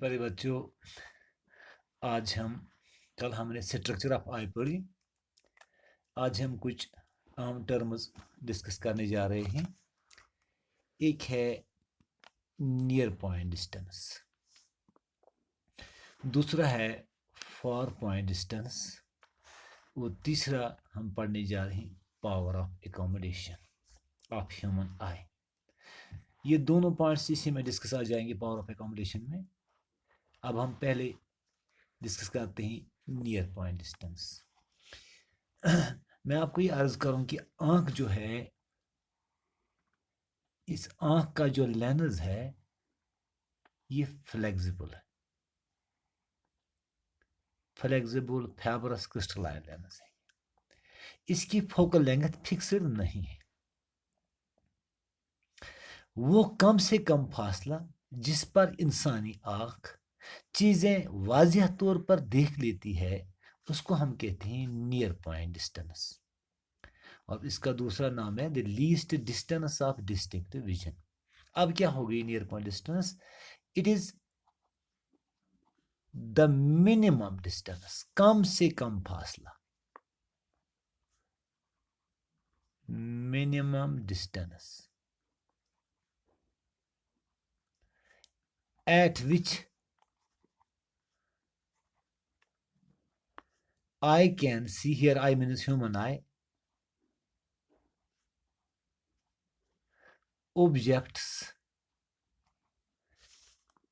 बड़े बच्चों, आज हम कल हमने स्ट्रक्चर ऑफ आई पढ़ी। आज हम कुछ आम टर्म्स डिस्कस करने जा रहे हैं। एक है नियर पॉइंट डिस्टेंस, दूसरा है फार पॉइंट डिस्टेंस, और तीसरा हम पढ़ने जा रहे हैं power of accommodation of human आई। ये दोनों पॉइंट्स इसी में डिस्कस आ जाएंगे पावर ऑफ एकोमोडेशन में। अब हम पहले डिस्कस करते हैं नियर पॉइंट डिस्टेंस। मैं आपको ये अर्ज करूं कि आंख जो है, इस आंख का जो लेंस है ये फ्लेक्सिबल है, फ्लेक्सिबल फाइब्रस क्रिस्टलाइन लेंस है। इसकी फोकल लेंथ फिक्स्ड नहीं है। वो कम से कम फासला जिस पर इंसानी आंख चीजें वाजिह तौर पर देख लेती है उसको हम कहते हैं नियर पॉइंट डिस्टेंस, और इसका दूसरा नाम है the least distance of distinct vision. अब क्या हो गई near point distance? It is the minimum distance, कम से कम फासला, minimum distance at which I can see, here I means human eye, objects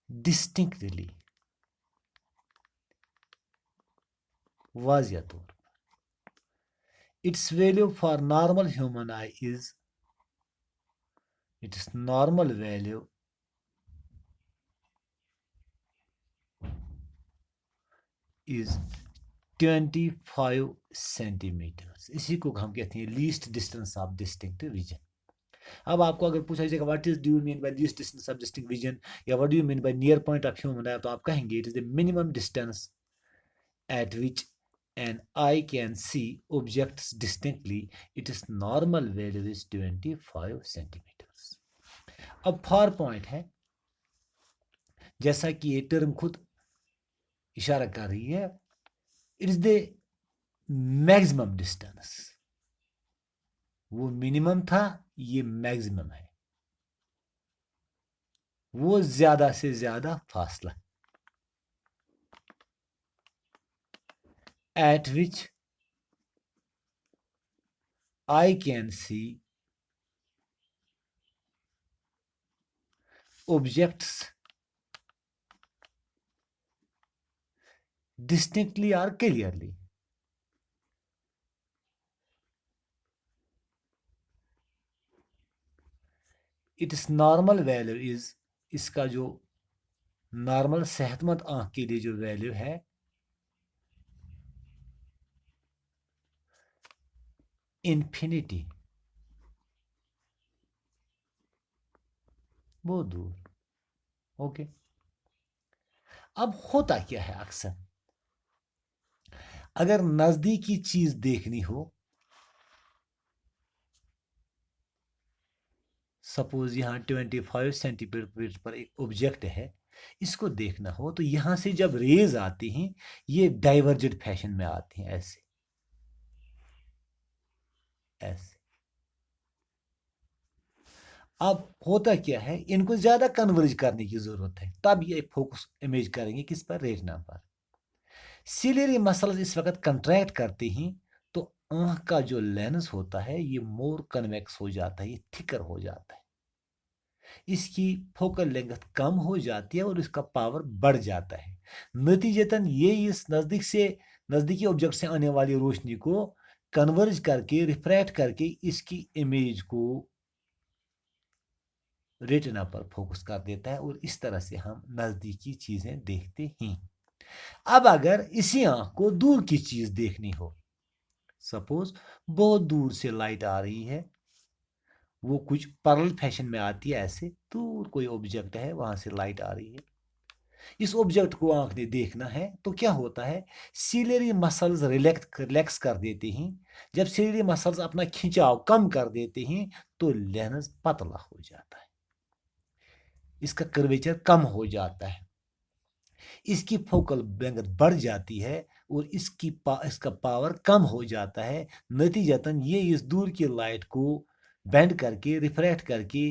distinctly, वाजिया तौर पर। Its value for normal human eye is, its normal value is 25 centimetres. इसी को हम कहते हैं least distance of distinct vision. अब आपको अगर पूछा जाएगा what is do you mean by least distance of distinct vision, या what do you mean by near point of human eye, तो आप कहेंगे it is the minimum distance at which an eye can see objects distinctly. Its normal value is 25 centimeters. अब far point है, जैसा कि ये term खुद इशारा कर रही है, it is the maximum distance. वो मिनिमम था, ये मैक्सिमम है, वो ज्यादा से ज्यादा फासला at which I can see objects distinctly or clearly. Its normal value is, इसका जो नॉर्मल सेहतमंद आंख के लिए जो वैल्यू है, इन्फिनिटी, बहुत दूर। ओके, अब होता क्या है अक्सर, अगर नजदीकी चीज देखनी हो, सपोज यहां 25 सेंटीमीटर पर एक ऑब्जेक्ट है, इसको देखना हो तो यहां से जब रेज आती हैं ये डाइवर्जेंट फैशन में आती हैं, ऐसे ऐसे। अब होता क्या है, इनको ज्यादा कन्वर्ज करने की जरूरत है, तब ये फोकस इमेज करेंगे किस पर? रेटिना पर। सिलियरी मसल्स इस वक्त कंट्रैक्ट करते हैं तो आंख का जो लेंस होता है ये मोर कन्वेक्स हो जाता है, ये थिकर हो जाता है, इसकी फोकल लेंथ कम हो जाती है और इसका पावर बढ़ जाता है। नतीजतन ये इस नजदीकी ऑब्जेक्ट से आने वाली रोशनी को कन्वर्ज करके, रिफ्रैक्ट करके इसकी इमेज को रेटिना पर फोकस कर देता है, और इस तरह से हम नजदीकी चीजें देखते हैं। अब अगर इसी आंख को दूर की चीज देखनी हो, सपोज बहुत दूर से लाइट आ रही है, वो कुछ पैरेलल फैशन में आती है, ऐसे दूर कोई ऑब्जेक्ट है, वहां से लाइट आ रही है, इस ऑब्जेक्ट को आंख ने देखना है, तो क्या होता है, सिलियरी मसल्स रिलैक्स कर देते हैं। जब सिलियरी मसल्स अपना खिंचाव कम कर देते हैं तो लेंस पतला हो जाता है, इसका कर्वेचर कम हो जाता है, इसकी फोकल लेंथ बढ़ जाती है और इसका पावर कम हो जाता है। नतीजतन ये इस दूर की लाइट को बेंड करके रिफ्रैक्ट करके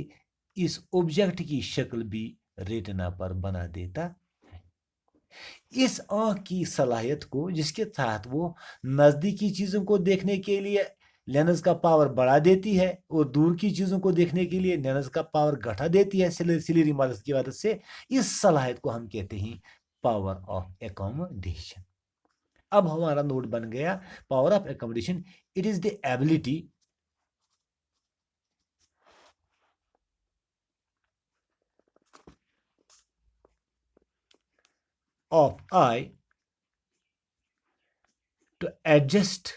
इस ऑब्जेक्ट की शक्ल भी रेटिना पर बना देता है। इस आंख की सलाहियत को, जिसके तहत वो नज़दीकी चीज़ों को देखने के लिए लेंस का पावर बढ़ा देती है और दूर की चीज़ों को देखने के लिए लेंस का पावर घटा देती है सिलेरी मदद की वजह से, इस सलाहियत को हम कहते हैं पावर ऑफ एकोमोडेशन। अब हमारा नोट बन गया power of accommodation. It is the ability of eye to adjust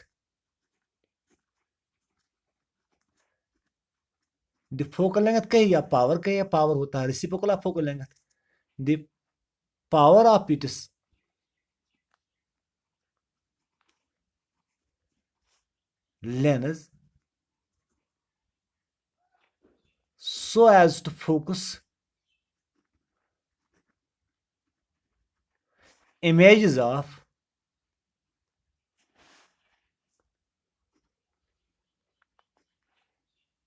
the focal length कहे या पावर कहे, या पावर होता है reciprocal of focal length, the power of its lens so as to focus images of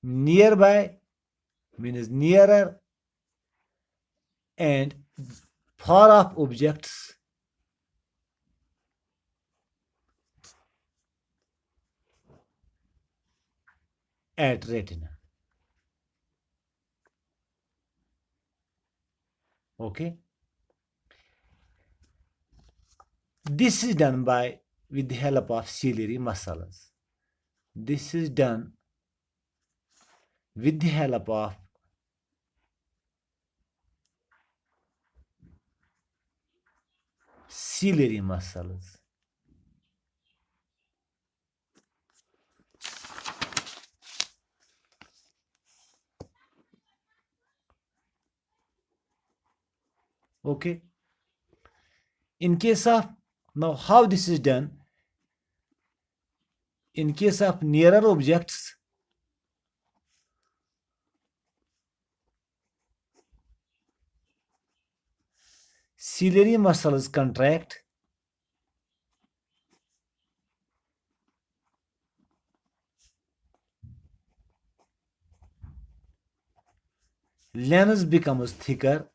nearby, means nearer, and far off objects at retina. Okay, this is done by with the help of ciliary muscles. This is done with the help of ciliary muscles. Okay, in case of, now how this is done, in case of nearer objects, ciliary muscles contract lens becomes thicker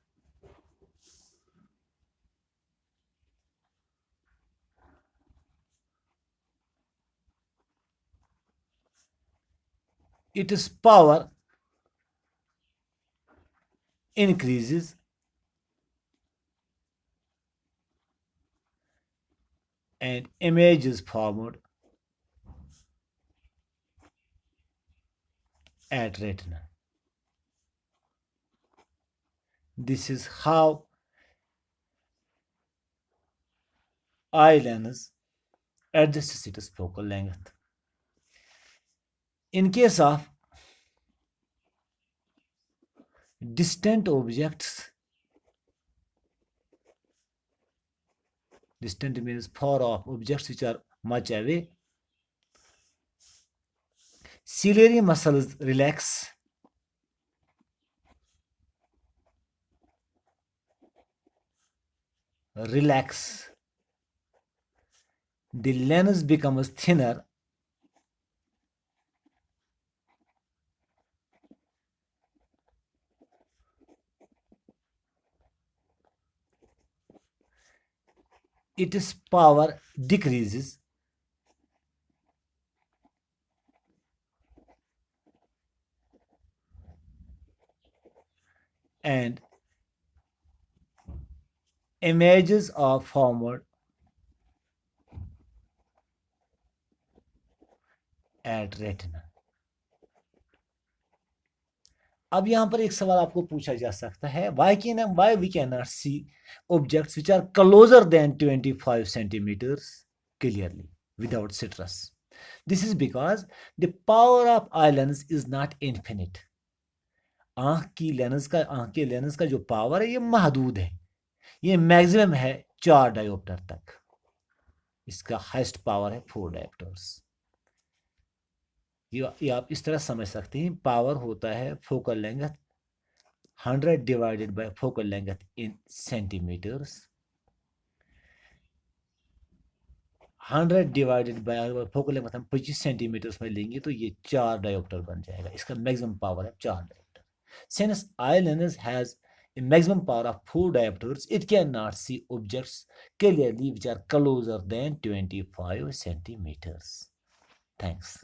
its power increases and image is formed at retina. This is how eye lens adjusts its focal length. In case of distant objects, distant means far off objects which are much away, ciliary muscles relax the lens becomes thinner its power decreases and images are formed at retina. अब यहां पर एक सवाल आपको पूछा जा सकता है, why we cannot see objects which are closer than 25 centimeters clearly without stress? This is because the power of eye lens is not infinite. आंख के लेंस का जो पावर है ये महदूद है, ये मैक्सिमम है 4 डायोप्टर तक, इसका हाईएस्ट पावर है 4 डायोप्टर्स। ये आप इस तरह समझ सकते हैं, पावर होता है focal length 100 divided by focal length in centimeters, 100 divided by focal length हम 25 सेंटीमीटर्स में लेंगे तो ये 4 डायोप्टर बन जाएगा। इसका मैक्सिमम पावर है 4 dioptre. Since eye lens has a maximum power of 4 diopters, it cannot see objects clearly which are closer than 25 centimeters. Thanks.